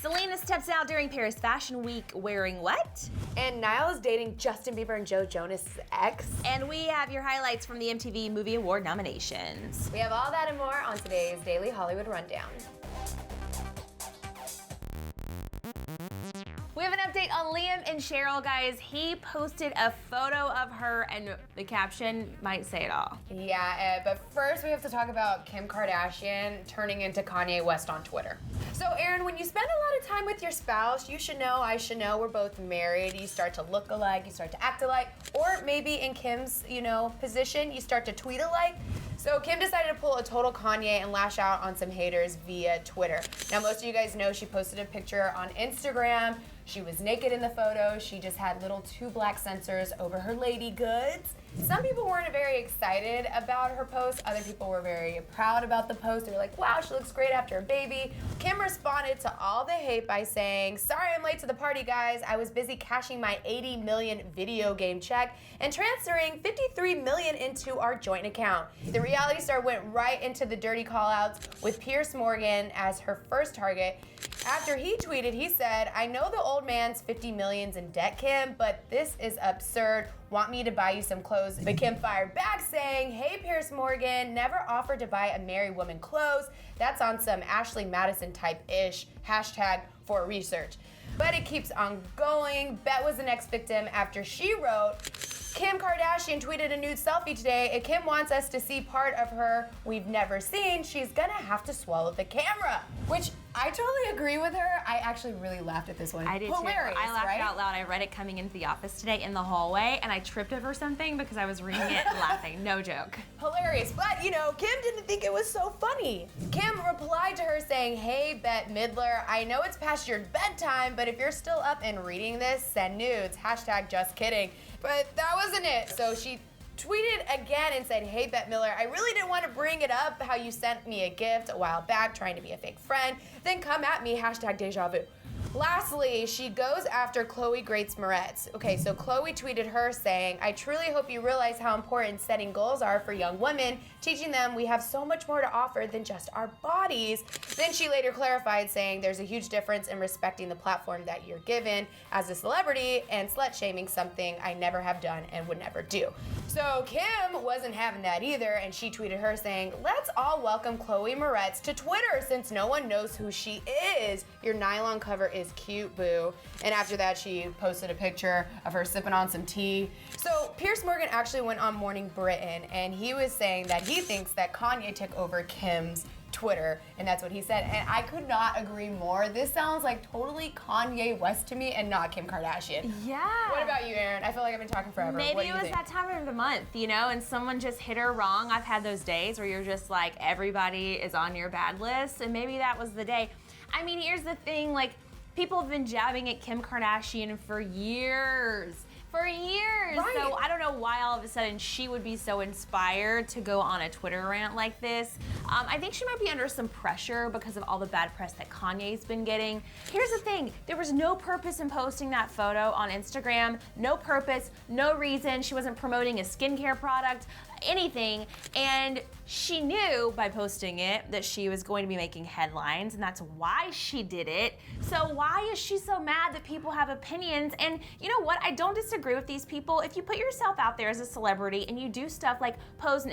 Selena steps out during Paris Fashion Week wearing what? And Niall is dating Justin Bieber and Joe Jonas' ex. And we have your highlights from the MTV Movie Award nominations. We have all that and more on today's Daily Hollywood Rundown. We have an update on Liam and Cheryl, guys. He posted a photo of her, and the caption might say it all. Yeah, but first we have to talk about Kim Kardashian turning into Kanye West on Twitter. So, Aaron, when you spend a lot of time with your spouse, you should know, I should know, we're both married. You start to look alike, you start to act alike, or maybe in Kim's, position, you start to tweet alike. So Kim decided to pull a total Kanye and lash out on some haters via Twitter. Now, most of you guys know she posted a picture on Instagram. She was naked in the photo. She just had little 2 black sensors over her lady goods. Some people weren't very excited about her post. Other people were very proud about the post. They were like, wow, she looks great after a baby. Kim responded to all the hate by saying, sorry I'm late to the party, guys. I was busy cashing my 80 million video game check and transferring 53 million into our joint account. The reality star went right into the dirty call-outs with Piers Morgan as her first target. After he tweeted, he said, I know the old man's 50 millions in debt, Kim, but this is absurd. Want me to buy you some clothes? But Kim fired back saying, hey, Piers Morgan, never offered to buy a married woman clothes. That's on some Ashley Madison type-ish, hashtag for research. But it keeps on going. Bet was the next victim after she wrote, Kim Kardashian tweeted a nude selfie today. If Kim wants us to see part of her we've never seen, she's gonna have to swallow the camera. Which I totally agree with her. I actually really laughed at this one. I did Hilarious, too. I laughed right? out loud. I read it coming into the office today in the hallway, and I tripped over something because I was reading it and laughing. No joke. Hilarious. But, Kim didn't think it was so funny. Kim replied to her saying, hey, Bette Midler, I know it's past your bedtime, but if you're still up and reading this, send nudes. Hashtag just kidding. But that wasn't it. So she tweeted again and said, hey, Bette Midler, I really didn't want to bring it up how you sent me a gift a while back trying to be a fake friend. Then come at me, hashtag deja vu. Lastly, she goes after Chloe Grace Moretz. Okay, so Chloe tweeted her saying, I truly hope you realize how important setting goals are for young women, teaching them we have so much more to offer than just our bodies. Then she later clarified saying there's a huge difference in respecting the platform that you're given as a celebrity and slut-shaming, something I never have done and would never do. So Kim wasn't having that either, and she tweeted her saying, let's all welcome Chloe Moretz to Twitter since no one knows who she is. Your nylon cover is cute, boo. And after that, she posted a picture of her sipping on some tea. So Piers Morgan actually went on Morning Britain, and he was saying that he thinks that Kanye took over Kim's Twitter, and that's what he said. And I could not agree more. This sounds like totally Kanye West to me and not Kim Kardashian. Yeah. What about you, Aaron? I feel like I've been talking forever. Maybe What do it you was think? that time of the month, and someone just hit her wrong. I've had those days where you're just like, everybody is on your bad list, and maybe that was the day. I mean, here's the thing, people have been jabbing at Kim Kardashian for years. Right. So I don't know why all of a sudden she would be so inspired to go on a Twitter rant like this. I think she might be under some pressure because of all the bad press that Kanye's been getting. Here's the thing, there was no purpose in posting that photo on Instagram. No purpose, no reason. She wasn't promoting a skincare product, anything. And she knew by posting it that she was going to be making headlines, and that's why she did it. So why is she so mad that people have opinions? And you know what? I don't disagree with these people. If you put yourself out there as a celebrity and you do stuff like pose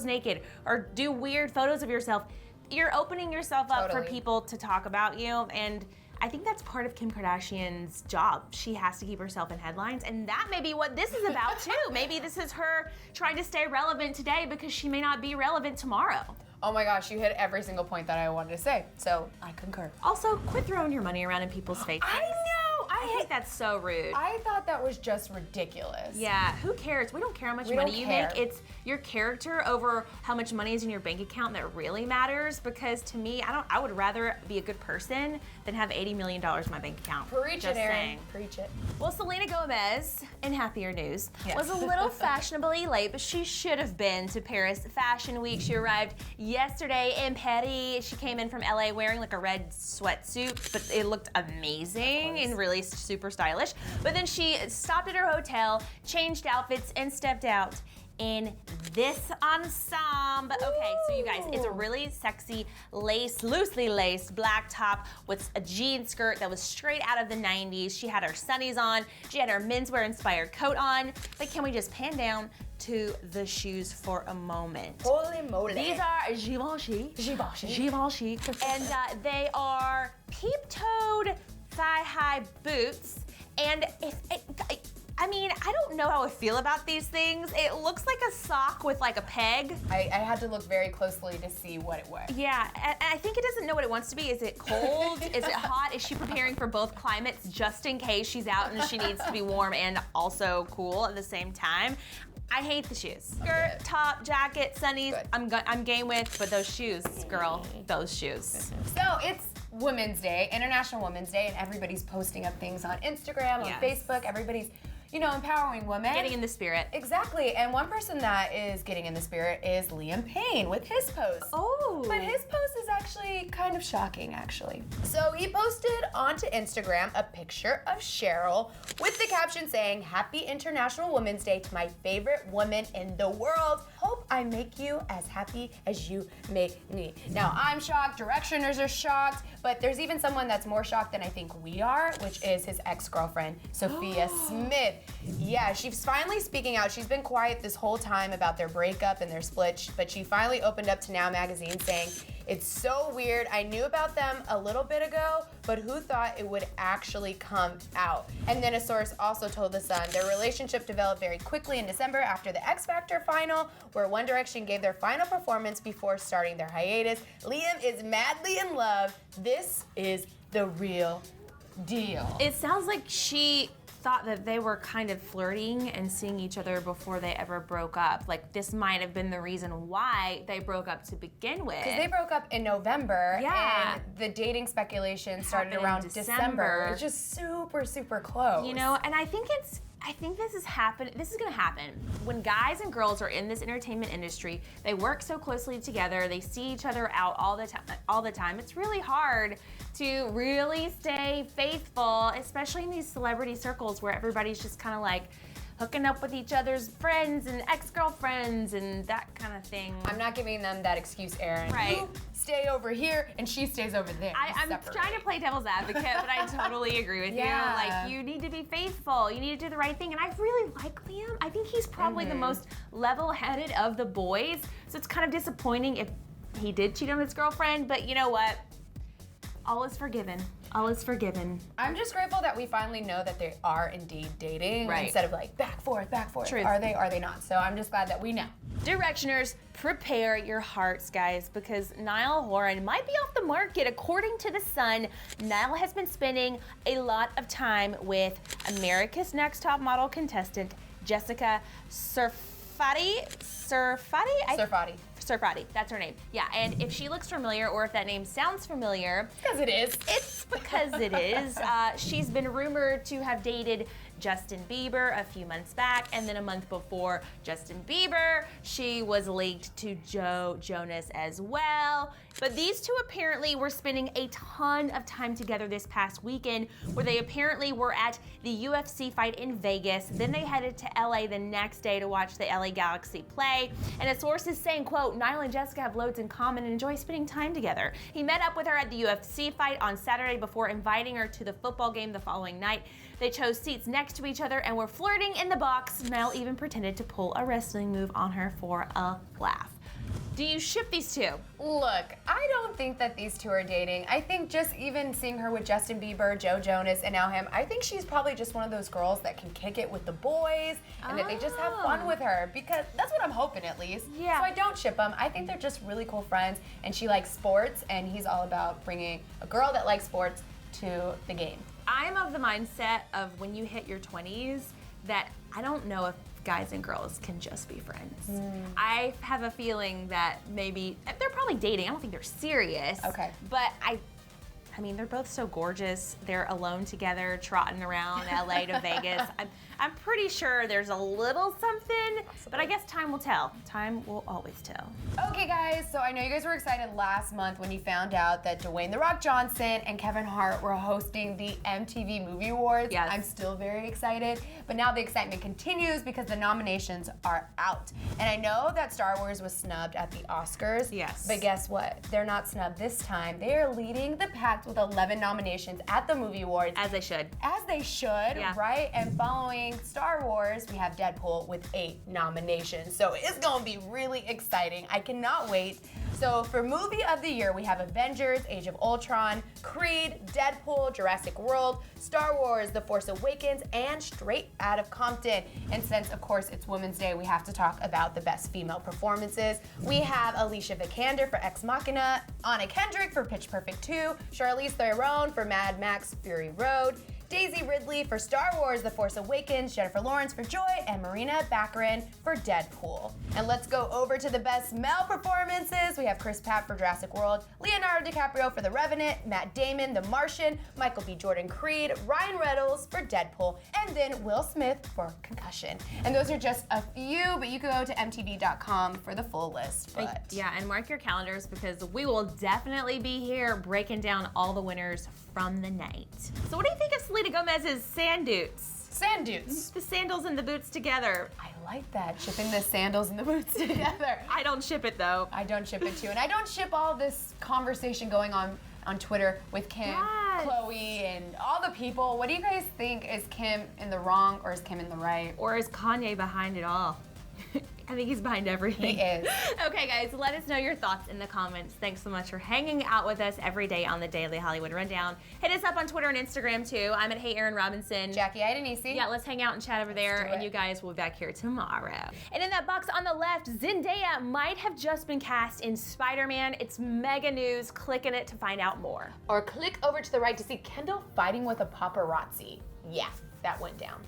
naked or do weird photos of yourself, you're opening yourself up for people to talk about you. And I think that's part of Kim Kardashian's job. She has to keep herself in headlines, and that may be what this is about too. Maybe this is her trying to stay relevant today because she may not be relevant tomorrow. Oh my gosh, you hit every single point that I wanted to say, so I concur. Also, quit throwing your money around in people's faces. I know! I think that's so rude. I thought that was just ridiculous. Yeah, who cares? We don't care how much money you make. It's your character over how much money is in your bank account that really matters, because to me, I would rather be a good person than have $80 million in my bank account. Preach Just it, Aaron. saying. Preach it. Well, Selena Gomez, in happier news, Yes. was a little fashionably late, but she should have been to Paris Fashion Week. She arrived yesterday in Paris. She came in from LA wearing like a red sweatsuit, but it looked amazing and really super stylish. But then she stopped at her hotel, changed outfits, and stepped out in this ensemble. Okay, so you guys, it's a really sexy loosely laced black top with a jean skirt that was straight out of the 90s. She had her sunnies on. She had her menswear inspired coat on. But can we just pan down to the shoes for a moment? Holy moly. These are Givenchy. Givenchy. And they are peep-toed thigh-high boots. And I don't know how I feel about these things. It looks like a sock with like a peg. I had to look very closely to see what it was. Yeah, and I think it doesn't know what it wants to be. Is it cold? Is it hot? Is she preparing for both climates just in case she's out and she needs to be warm and also cool at the same time? I hate the shoes. Skirt, top, jacket, sunnies, I'm game with, but those shoes, girl, those shoes. So it's Women's Day, International Women's Day, and everybody's posting up things on Instagram, on Facebook. Everybody's, empowering women. Getting in the spirit. Exactly, and one person that is getting in the spirit is Liam Payne with his post. Oh. But his post is actually kind of shocking, actually. So he posted onto Instagram a picture of Cheryl with the caption saying, "Happy International Women's Day to my favorite woman in the world. Hope I make you as happy as you make me." Now, I'm shocked, Directioners are shocked, but there's even someone that's more shocked than I think we are, which is his ex-girlfriend, Sophia Smith. Yeah, she's finally speaking out. She's been quiet this whole time about their breakup and their split, but she finally opened up to Now Magazine saying, "It's so weird. I knew about them a little bit ago, but who thought it would actually come out?" And then a source also told The Sun their relationship developed very quickly in December after the X Factor final, where One Direction gave their final performance before starting their hiatus. Liam is madly in love. This is the real deal. It sounds like she thought that they were kind of flirting and seeing each other before they ever broke up. Like, this might have been the reason why they broke up to begin with. Because they broke up in November, yeah, and the dating speculation started around December. It's just super, super close. And I think this is gonna happen. When guys and girls are in this entertainment industry, they work so closely together, they see each other out all the time. It's really hard to really stay faithful, especially in these celebrity circles where everybody's just kind of like hooking up with each other's friends and ex-girlfriends and that kind of thing. I'm not giving them that excuse, Erin. Right. You stay over here and she stays over there. I'm trying to play devil's advocate, but I totally agree with you. Like, you need to be faithful. You need to do the right thing. And I really like Liam. I think he's probably the most level-headed of the boys. So it's kind of disappointing if he did cheat on his girlfriend, but you know what? All is forgiven. All is forgiven. I'm just grateful that we finally know that they are indeed dating instead of like back forth. Truth. Are they not? So I'm just glad that we know. Directioners, prepare your hearts, guys, because Niall Horan might be off the market. According to The Sun, Niall has been spending a lot of time with America's Next Top Model contestant, Jessica Serfati. Serfati, that's her name. Yeah, and if she looks familiar or if that name sounds familiar, because it is. It's because it is. She's been rumored to have dated Justin Bieber a few months back, and then a month before Justin Bieber, she was linked to Joe Jonas as well. But these two apparently were spending a ton of time together this past weekend, where they apparently were at the UFC fight in Vegas. Then they headed to LA the next day to watch the LA Galaxy play. And a source is saying, quote, "Niall and Jessica have loads in common and enjoy spending time together. He met up with her at the UFC fight on Saturday before inviting her to the football game the following night. They chose seats next to each other and were flirting in the box. Niall even pretended to pull a wrestling move on her for a laugh." Do you ship these two? Look, I don't think that these two are dating. I think just even seeing her with Justin Bieber, Joe Jonas, and now him, I think she's probably just one of those girls that can kick it with the boys and that they just have fun with her, because that's what I'm hoping, at least. Yeah. So I don't ship them. I think they're just really cool friends, and she likes sports, and he's all about bringing a girl that likes sports to the game. I'm of the mindset of when you hit your 20s that I don't know if guys and girls can just be friends. I have a feeling that maybe they're probably dating. I don't think they're serious. Okay. But I mean, they're both so gorgeous. They're alone together, trotting around LA to Vegas. I'm pretty sure there's a little something, but I guess time will tell. Time will always tell. Okay, guys, so I know you guys were excited last month when you found out that Dwayne "The Rock" Johnson and Kevin Hart were hosting the MTV Movie Awards. Yes. I'm still very excited, but now the excitement continues because the nominations are out. And I know that Star Wars was snubbed at the Oscars. Yes. But guess what? They're not snubbed this time. They are leading the pack with 11 nominations at the Movie Awards. As they should. As they should, Yeah. right? And following Star Wars, we have Deadpool with 8 nominations. So it's gonna be really exciting. I cannot wait. So for Movie of the Year, we have Avengers, Age of Ultron, Creed, Deadpool, Jurassic World, Star Wars, The Force Awakens, and Straight Outta Compton. And since, of course, it's Women's Day, we have to talk about the best female performances. We have Alicia Vikander for Ex Machina, Anna Kendrick for Pitch Perfect 2, Charlize Theron for Mad Max Fury Road, Daisy Ridley for Star Wars The Force Awakens, Jennifer Lawrence for Joy, and Marina Baccarin for Deadpool. And let's go over to the best male performances. We have Chris Pratt for Jurassic World, Leonardo DiCaprio for The Revenant, Matt Damon, The Martian, Michael B. Jordan Creed, Ryan Reynolds for Deadpool, and then Will Smith for Concussion. And those are just a few, but you can go to MTV.com for the full list. But Yeah, and mark your calendars because we will definitely be here breaking down all the winners from the night. So what do you think of Selena Gomez's sand dutes? Sand dudes. The sandals and the boots together. I like that, shipping the sandals and the boots together. I don't ship it though. I don't ship it too. And I don't ship all this conversation going on Twitter with Kim, Yes. Chloe, and all the people. What do you guys think? Is Kim in the wrong or is Kim in the right? Or is Kanye behind it all? I think he's behind everything. He is. Okay, guys, let us know your thoughts in the comments. Thanks so much for hanging out with us every day on the Daily Hollywood Rundown. Hit us up on Twitter and Instagram, too. I'm at Hey Aaron Robinson. Jackie Idenisi. Yeah, let's hang out and chat over there, do and it. you guys will be back here tomorrow. And in that box on the left, Zendaya might have just been cast in Spider-Man. It's mega news. Click in it to find out more. Or click over to the right to see Kendall fighting with a paparazzi. Yeah, that went down.